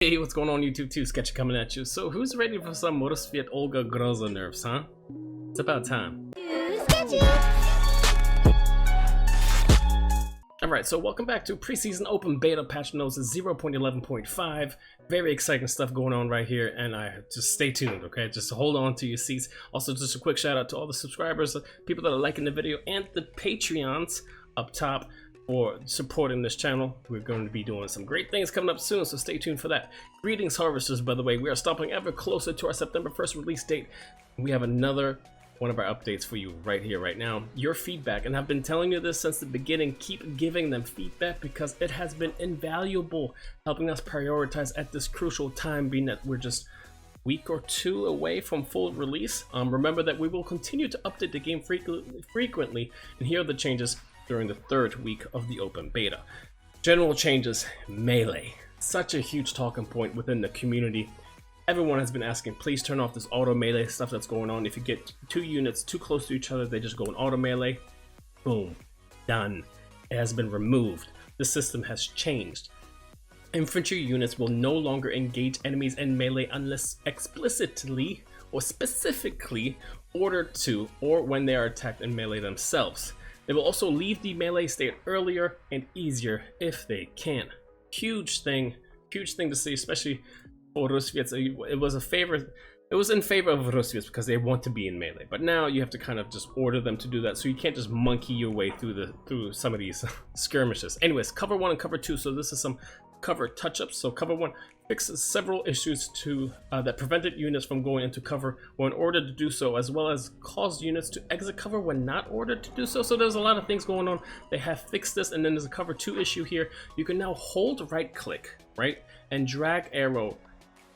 Hey, what's going on YouTube too? Sketchy coming at you. So who's ready for some Motorsphere Olga Groza nerfs, huh? It's about time. Alright, so welcome back to preseason open beta patch notes 0.11.5. Very exciting stuff going on right here, and just stay tuned, okay? Just hold on to your seats. Also, just a quick shout out to all the subscribers, people that are liking the video, and the Patreons up top for supporting this channel. We're going to be doing some great things coming up soon, so stay tuned for that. Greetings, harvesters, by the way. We are stopping ever closer to our September 1st release date. We have another one of our updates for you right here, right now. Your feedback, and I've been telling you this since the beginning, keep giving them feedback because it has been invaluable helping us prioritize at this crucial time, being that we're just a week or two away from full release. Remember that we will continue to update the game frequently, and here are the changes during the third week of the open beta. General changes: melee. Such a huge talking point within the community. Everyone has been asking, please turn off this auto melee stuff that's going on. If you get two units too close to each other, they just go in auto melee. Boom. Done. It has been removed. The system has changed. Infantry units will no longer engage enemies in melee unless explicitly or specifically ordered to, or when they are attacked in melee themselves. They will also leave the melee state earlier and easier if they can. Huge thing to see, especially for Rusviets. It was in favor of Rusviets because they want to be in melee, but now you have to kind of just order them to do that, so you can't just monkey your way through some of these skirmishes. Anyways, cover 1 and cover 2, so this is some cover touch-ups. So cover 1 fixes several issues that prevented units from going into cover when ordered to do so, as well as caused units to exit cover when not ordered to do so. So there's a lot of things going on. They have fixed this, and then there's a cover 2 issue here. You can now hold right click, right, and drag arrow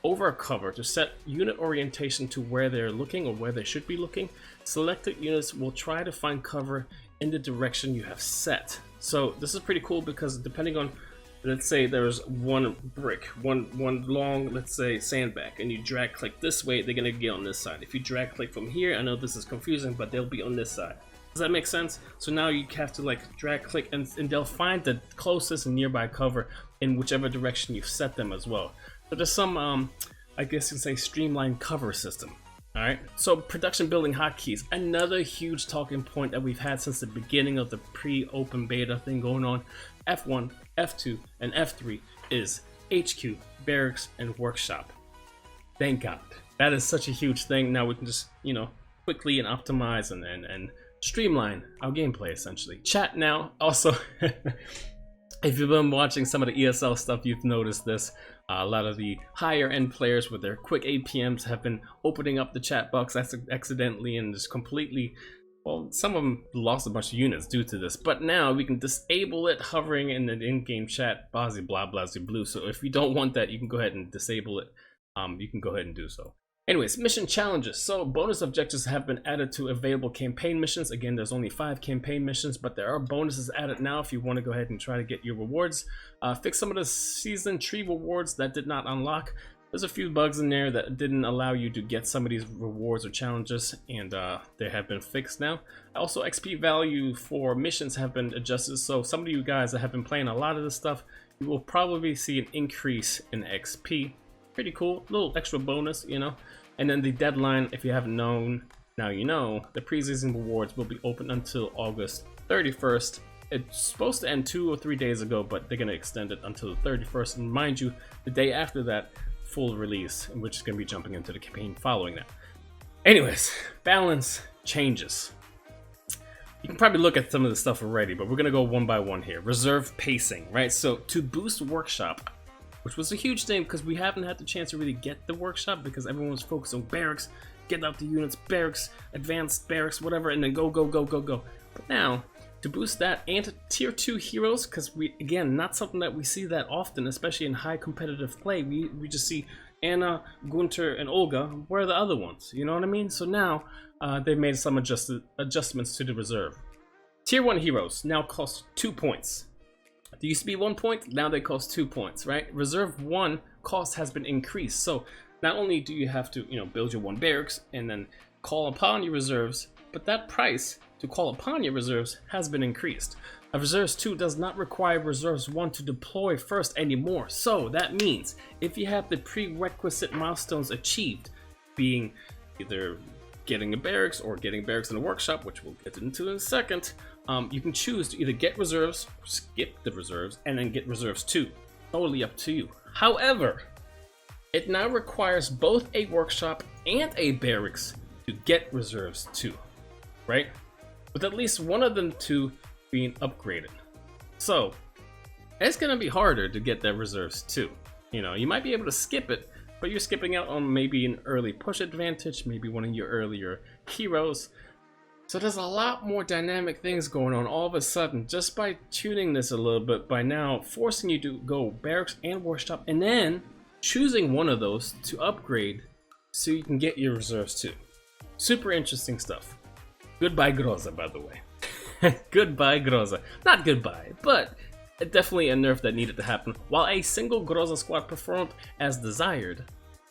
over a cover to set unit orientation to where they're looking or where they should be looking. Selected units will try to find cover in the direction you have set. So this is pretty cool because depending on, let's say there's one brick, one long, let's say, sandbag, and you drag click this way, they're gonna get on this side. If you drag click from here, I know this is confusing, but they'll be on this side. Does that make sense? So now you have to like drag click and they'll find the closest and nearby cover in whichever direction you've set them as well. So there's some, I guess you can say, streamlined cover system. Alright, so production building hotkeys. Another huge talking point that we've had since the beginning of the pre-open beta thing going on. F1, F2, and F3 is HQ, barracks, and workshop. Thank God. That is such a huge thing. Now we can just, you know, quickly and optimize and streamline our gameplay, essentially. Chat now. Also, if you've been watching some of the ESL stuff, you've noticed this. A lot of the higher end players with their quick APMs have been opening up the chat box accidentally and just completely, well, some of them lost a bunch of units due to this. But now we can disable it hovering in the in-game chat, blah blah blah blue. So if you don't want that, you can go ahead and disable it. You can go ahead and do so. Anyways, mission challenges. So bonus objectives have been added to available campaign missions. Again, there's only 5 campaign missions, but there are bonuses added now if you want to go ahead and try to get your rewards. Fix some of the season tree rewards that did not unlock. There's a few bugs in there that didn't allow you to get some of these rewards or challenges, and they have been fixed now. Also, XP value for missions have been adjusted, so some of you guys that have been playing a lot of this stuff, you will probably see an increase in XP. Pretty cool, little extra bonus, you know. And then the deadline, if you haven't known, now you know. The preseason rewards will be open until August 31st. It's supposed to end 2 or 3 days ago, but they're gonna extend it until the 31st. And mind you, the day after that, full release, which is gonna be jumping into the campaign following that. Anyways, balance changes. You can probably look at some of the stuff already, but we're gonna go one by one here. Reserve pacing, right? So to boost workshop, which was a huge thing because we haven't had the chance to really get the workshop because everyone was focused on barracks, getting out the units, barracks, advanced barracks, whatever, and then go. But now, to boost that and tier 2 heroes, because we, again, not something that we see that often, especially in high competitive play. We just see Anna, Gunter, and Olga. Where are the other ones? You know what I mean? So now, they made some adjustments to the reserve. Tier 1 heroes now cost 2 points. They used to be 1 point, now they cost 2 points, right? Reserve 1 cost has been increased. So not only do you have to, you know, build your 1 barracks and then call upon your reserves, but that price to call upon your reserves has been increased. A Reserves 2 does not require Reserves 1 to deploy first anymore, so that means if you have the prerequisite milestones achieved, being either getting a barracks or getting barracks in a workshop, which we'll get into in a second, you can choose to either get reserves, or skip the reserves, and then get Reserves 2. Totally up to you. However, it now requires both a workshop and a barracks to get Reserves 2, right? With at least one of them two being upgraded. So it's gonna be harder to get that Reserves 2. You know, you might be able to skip it, but you're skipping out on maybe an early push advantage, maybe one of your earlier heroes. So there's a lot more dynamic things going on all of a sudden just by tuning this a little bit, by now forcing you to go barracks and workshop and then choosing one of those to upgrade so you can get your Reserves 2. Super interesting stuff. Goodbye Groza, by the way. Goodbye Groza. Not goodbye, but definitely a nerf that needed to happen. While a single Groza squad performed as desired,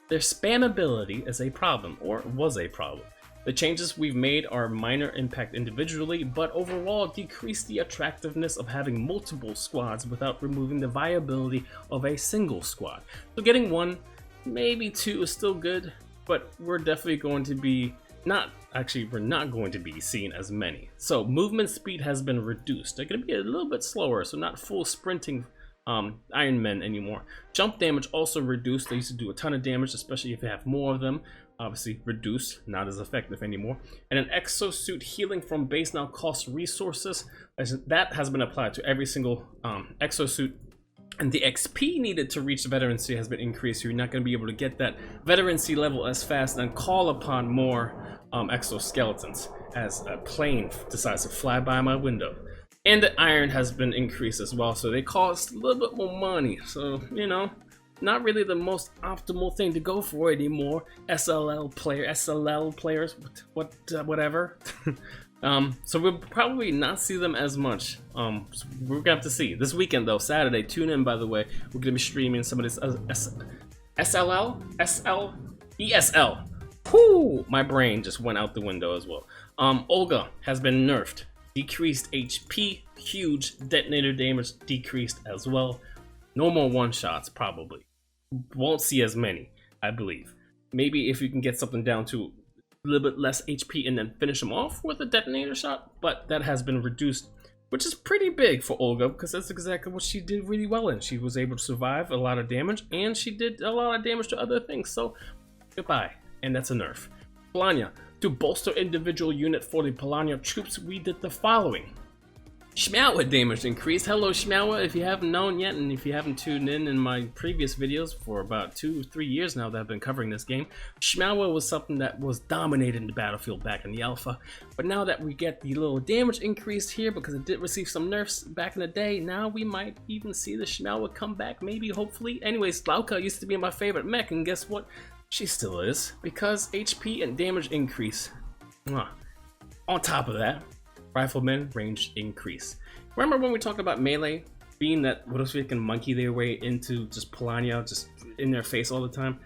their spammability is a problem, or was a problem. The changes we've made are minor impact individually, but overall decrease the attractiveness of having multiple squads without removing the viability of a single squad. So getting one, maybe two is still good, but we're definitely going to be we're not going to be seeing as many. So movement speed has been reduced. They're going to be a little bit slower, so not full sprinting Iron Men anymore. Jump damage also reduced. They used to do a ton of damage, especially if you have more of them. Obviously reduced, not as effective anymore. And an exosuit healing from base now costs resources. That has been applied to every single exosuit. And the XP needed to reach the veterancy has been increased. You're not going to be able to get that veterancy level as fast and call upon more exoskeletons as a plane decides to fly by my window. And the iron has been increased as well, so they cost a little bit more money. So, you know, not really the most optimal thing to go for anymore. SLL players, whatever. So we'll probably not see them as much. So we're gonna have to see. This weekend though, Saturday, tune in by the way. We're gonna be streaming some of this ESL. Whoo! My brain just went out the window as well. Olga has been nerfed. Decreased HP, huge detonator damage decreased as well. No more one-shots probably. Won't see as many, I believe. Maybe if you can get something down to a little bit less HP and then finish them off with a detonator shot, but that has been reduced, which is pretty big for Olga because that's exactly what she did really well in. She was able to survive a lot of damage and she did a lot of damage to other things, so goodbye, and that's a nerf. Polania, to bolster individual unit for the Polania troops, we did the following. Shmawa damage increased. Hello Shmawa, if you haven't known yet, and if you haven't tuned in my previous videos for about 2 or 3 years now that I've been covering this game, Shmawa was something that was dominating the battlefield back in the alpha. But now that we get the little damage increase here because it did receive some nerfs back in the day, now we might even see the Shmawa come back, maybe, hopefully. Anyways, Lauka used to be my favorite mech, and guess what? She still is, because HP and damage increase. On top of that, Riflemen range increase. Remember when we talked about melee being that Rodosvik can monkey their way into just Polania, just in their face all the time?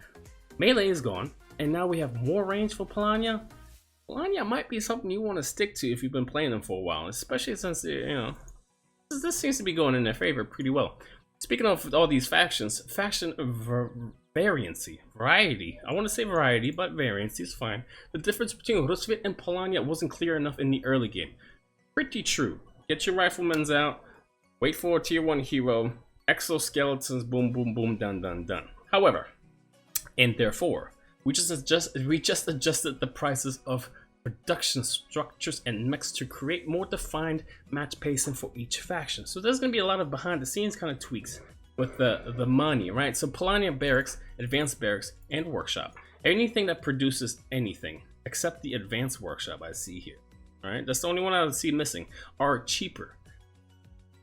Melee is gone, and now we have more range for Polania. Polania might be something you want to stick to if you've been playing them for a while, especially since, you know, this seems to be going in their favor pretty well. Speaking of all these factions, faction variety. I want to say variety, but variance is fine. The difference between Rusvit and Polania wasn't clear enough in the early game. Pretty true. Get your riflemen out, wait for a tier 1 hero, exoskeletons, boom, boom, boom, done, done, done. However, and therefore, we just adjusted the prices of production structures and mechs to create more defined match pacing for each faction. So there's going to be a lot of behind the scenes kind of tweaks with the money, right? So Polania barracks, advanced barracks, and workshop. Anything that produces anything except the advanced workshop I see here. All right, that's the only one I would see missing, are cheaper.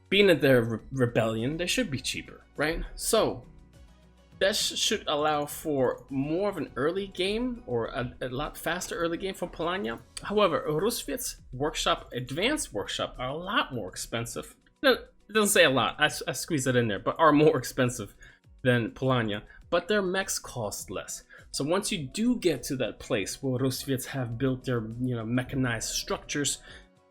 Being that they're rebellion, they should be cheaper, right? So that should allow for more of an early game, or a lot faster early game for Polania. However, Rusvit's workshop, advanced workshop, are a lot more expensive. No, it doesn't say a lot, I squeezed it in there, but are more expensive than Polania, but their mechs cost less. So once you do get to that place where Rusvits have built their, you know, mechanized structures,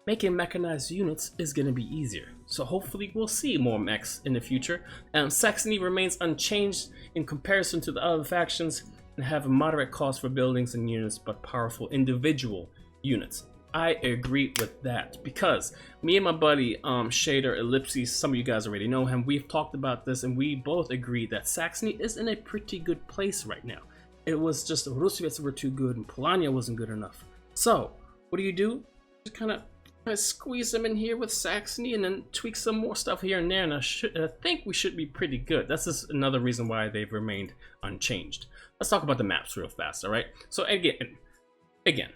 making mechanized units is going to be easier. So hopefully we'll see more mechs in the future. Saxony remains unchanged in comparison to the other factions and have a moderate cost for buildings and units, but powerful individual units. I agree with that because me and my buddy Shader Ellipses, some of you guys already know him, we've talked about this and we both agree that Saxony is in a pretty good place right now. It was just Rusoviets were too good and Polania wasn't good enough. So what do? Just kind of squeeze them in here with Saxony and then tweak some more stuff here and there, and I think we should be pretty good. That's just another reason why they've remained unchanged. Let's talk about the maps real fast, all right? So again,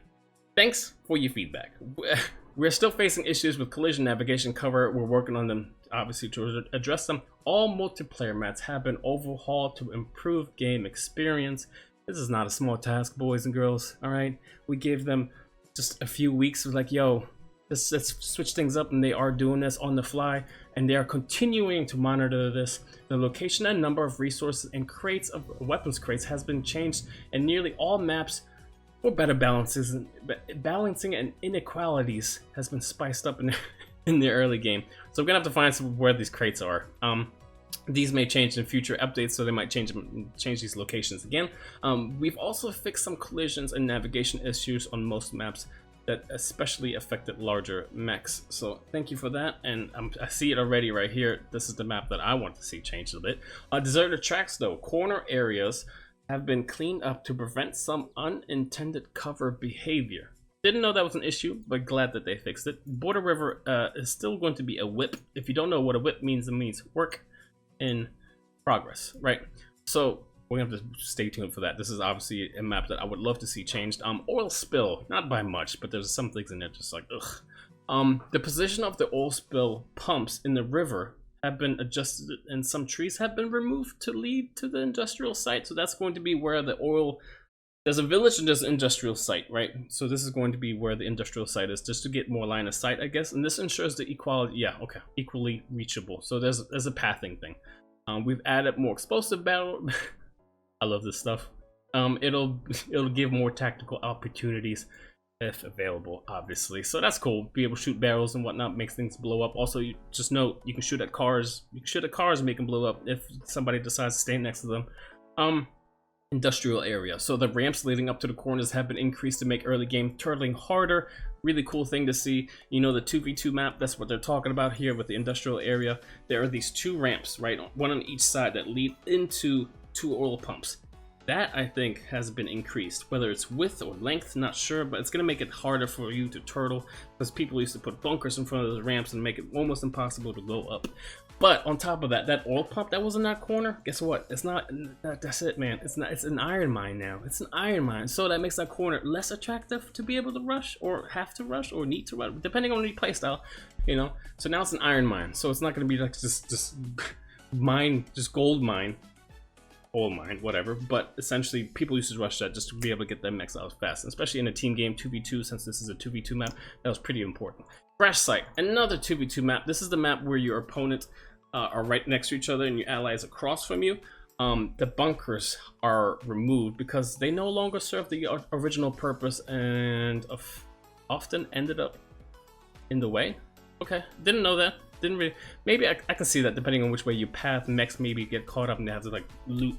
thanks for your feedback. We're still facing issues with collision navigation cover. We're working on them, obviously, to address them. All multiplayer maps have been overhauled to improve game experience. This is not a small task, boys and girls, all right? We gave them just a few weeks. We're like, yo, let's switch things up, and they are doing this on the fly, and they are continuing to monitor this. The location and number of resources and crates of weapons crates has been changed, and nearly all maps for better balancing and inequalities has been spiced up in the early game. So we're gonna have to find some where these crates are. These may change in future updates, so they might change these locations again. We've also fixed some collisions and navigation issues on most maps that especially affected larger mechs. So thank you for that, and I see it already right here. This is the map that I want to see changed a bit. Deserted tracks though, corner areas have been cleaned up to prevent some unintended cover behavior. Didn't know that was an issue, but glad that they fixed it. Border River is still going to be a whip. If you don't know what a whip means, it means work in progress, right? So we're gonna have to stay tuned for that. This is obviously a map that I would love to see changed. Oil spill, not by much, but there's some things in there just like ugh. The position of the oil spill pumps in the river have been adjusted, and some trees have been removed to lead to the industrial site. So that's going to be where the oil. There's a village and there's an industrial site, right? So this is going to be where the industrial site is, just to get more line of sight, I guess. And this ensures the equality. Yeah, okay, equally reachable. So there's a pathing thing. We've added more explosive battle. I love this stuff. It'll give more tactical opportunities if available, obviously. So that's cool. Be able to shoot barrels and whatnot, makes things blow up. Also, you just note you can shoot at cars. You can shoot at cars and make them blow up if somebody decides to stay next to them. Industrial area. So the ramps leading up to the corners have been increased to make early game turtling harder. Really cool thing to see. You know, the 2v2 map, that's what they're talking about here with the industrial area. There are these two ramps, right? One on each side that lead into two oil pumps. That I think has been increased, whether it's width or length, not sure, but it's gonna make it harder for you to turtle because people used to put bunkers in front of those ramps and make it almost impossible to go up. But on top of that, that oil pump that was in that corner, guess what? It's not, that's it, man. It's not, it's an iron mine now. It's an iron mine. So that makes that corner less attractive to be able to rush or have to rush or need to rush, depending on the playstyle, you know? So now it's an iron mine. So it's not gonna be like just mine, just gold mine. Oil mine, whatever, but essentially people used to rush that just to be able to get them mechs out fast, especially in a team game 2v2. Since this is a 2v2 map, that was pretty important. Crash site, another 2v2 map. This is the map where your opponent are right next to each other and your allies across from you. The bunkers are removed because they no longer serve the original purpose and often ended up in the way. Okay, didn't know that. Didn't really. Maybe I can see that depending on which way you path. Mechs maybe get caught up and they have to like loot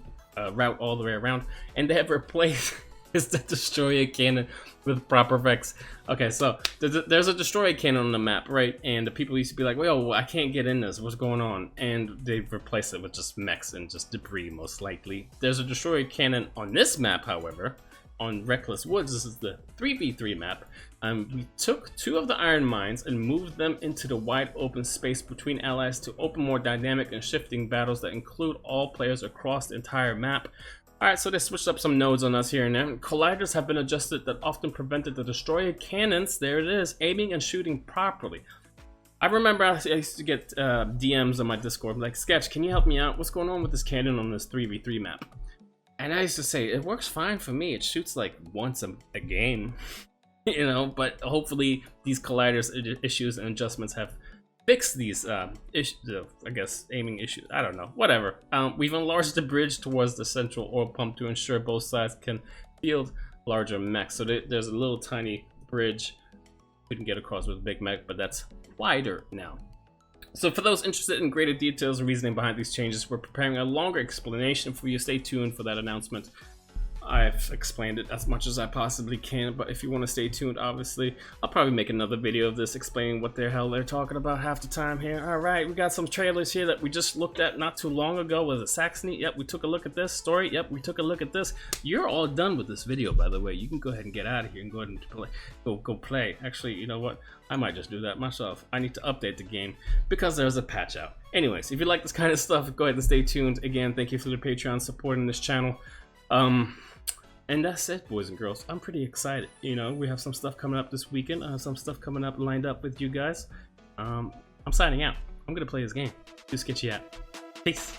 route all the way around. And they have replaced the destroyer cannon with proper vex. Okay, so there's a destroyer cannon on the map, right? And the people used to be like, well, I can't get in this. What's going on? And they've replaced it with just mechs and just debris, most likely. There's a destroyer cannon on this map, however. On Reckless Woods, this is the 3v3 map. We took two of the iron mines and moved them into the wide open space between allies to open more dynamic and shifting battles that include all players across the entire map. Alright, so they switched up some nodes on us here and there. Colliders have been adjusted that often prevented the destroyer cannons, there it is, aiming and shooting properly. I remember I used to get DMs on my Discord, like, Sketch, can you help me out? What's going on with this cannon on this 3v3 map? And I used to say, it works fine for me. It shoots like once a game, you know, but hopefully these colliders issues and adjustments have fixed these issues, I guess, aiming issues. I don't know, whatever. We've enlarged the bridge towards the central oil pump to ensure both sides can field larger mechs. So there's a little tiny bridge couldn't get across with Big Mech, but that's wider now. So for those interested in greater details and reasoning behind these changes, we're preparing a longer explanation for you. Stay tuned for that announcement. I've explained it as much as I possibly can, but if you want to stay tuned, obviously, I'll probably make another video of this explaining what the hell they're talking about half the time here. Alright, we got some trailers here that we just looked at not too long ago. Was it Saxony? Yep, we took a look at this. Story? Yep, we took a look at this. You're all done with this video, by the way. You can go ahead and get out of here and go ahead and play. Go play. Actually, you know what? I might just do that myself. I need to update the game because there's a patch out. Anyways, if you like this kind of stuff, go ahead and stay tuned. Again, thank you for the Patreon supporting this channel. And that's it, boys and girls. I'm pretty excited. You know, we have some stuff coming up this weekend. Some stuff coming up lined up with you guys. I'm signing out. I'm gonna play this game. Do Sketchy out. Peace.